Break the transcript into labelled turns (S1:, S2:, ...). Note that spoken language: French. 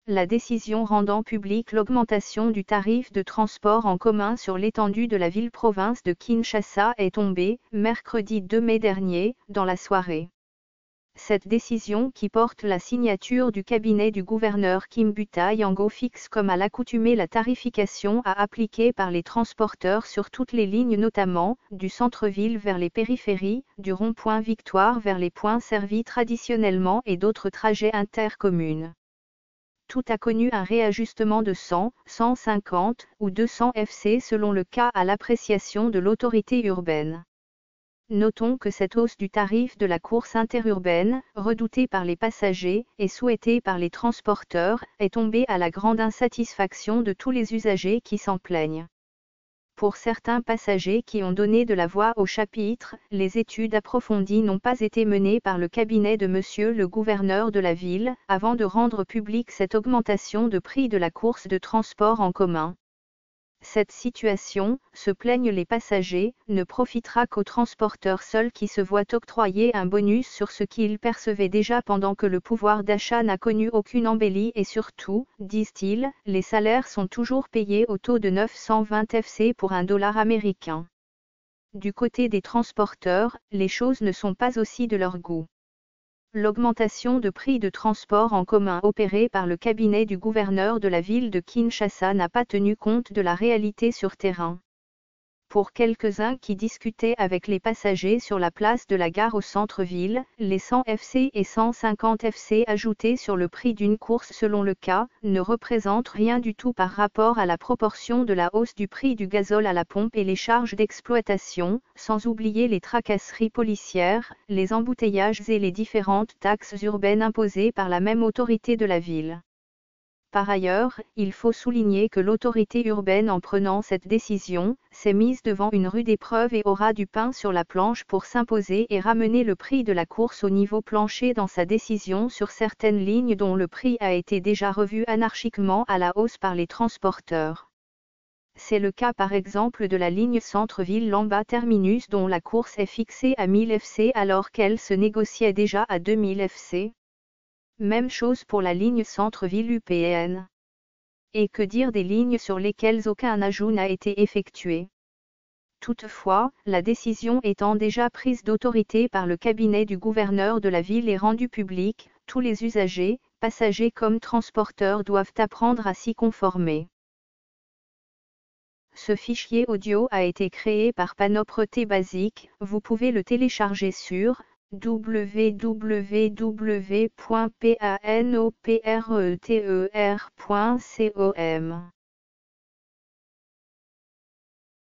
S1: La décision rendant publique l'augmentation du tarif de transport en commun sur l'étendue de la ville-province de Kinshasa est tombée, mercredi 2 mai dernier, dans la soirée. Cette décision qui porte la signature du cabinet du gouverneur Kimbuta Yango fixe comme à l'accoutumée la tarification à appliquer par les transporteurs sur toutes les lignes notamment, du centre-ville vers les périphéries, du rond-point Victoire vers les points servis traditionnellement et d'autres trajets intercommunes. Tout a connu un réajustement de 100, 150 ou 200 FC selon le cas à l'appréciation de l'autorité urbaine. Notons que cette hausse du tarif de la course interurbaine, redoutée par les passagers et souhaitée par les transporteurs, est tombée à la grande insatisfaction de tous les usagers qui s'en plaignent. Pour certains passagers qui ont donné de la voix au chapitre, les études approfondies n'ont pas été menées par le cabinet de Monsieur le gouverneur de la ville, avant de rendre publique cette augmentation de prix de la course de transport en commun. Cette situation, se plaignent les passagers, ne profitera qu'aux transporteurs seuls qui se voient octroyer un bonus sur ce qu'ils percevaient déjà pendant que le pouvoir d'achat n'a connu aucune embellie et surtout, disent-ils, les salaires sont toujours payés au taux de 920 FC pour $1 américain. Du côté des transporteurs, les choses ne sont pas aussi de leur goût. L'augmentation de prix de transport en commun opérée par le cabinet du gouverneur de la ville de Kinshasa n'a pas tenu compte de la réalité sur terrain. Pour quelques-uns qui discutaient avec les passagers sur la place de la gare au centre-ville, les 100 FC et 150 FC ajoutés sur le prix d'une course selon le cas, ne représentent rien du tout par rapport à la proportion de la hausse du prix du gazole à la pompe et les charges d'exploitation, sans oublier les tracasseries policières, les embouteillages et les différentes taxes urbaines imposées par la même autorité de la ville. Par ailleurs, il faut souligner que l'autorité urbaine en prenant cette décision, s'est mise devant une rude épreuve et aura du pain sur la planche pour s'imposer et ramener le prix de la course au niveau plancher dans sa décision sur certaines lignes dont le prix a été déjà revu anarchiquement à la hausse par les transporteurs. C'est le cas par exemple de la ligne centre-ville Lamba Terminus dont la course est fixée à 1000 FC alors qu'elle se négociait déjà à 2000 FC. Même chose pour la ligne centre-ville UPN. Et que dire des lignes sur lesquelles aucun ajout n'a été effectué. Toutefois, la décision étant déjà prise d'autorité par le cabinet du gouverneur de la ville et rendue publique, tous les usagers, passagers comme transporteurs doivent apprendre à s'y conformer. Ce fichier audio a été créé par Panopreté Basic, vous pouvez le télécharger sur www.panopreter.com.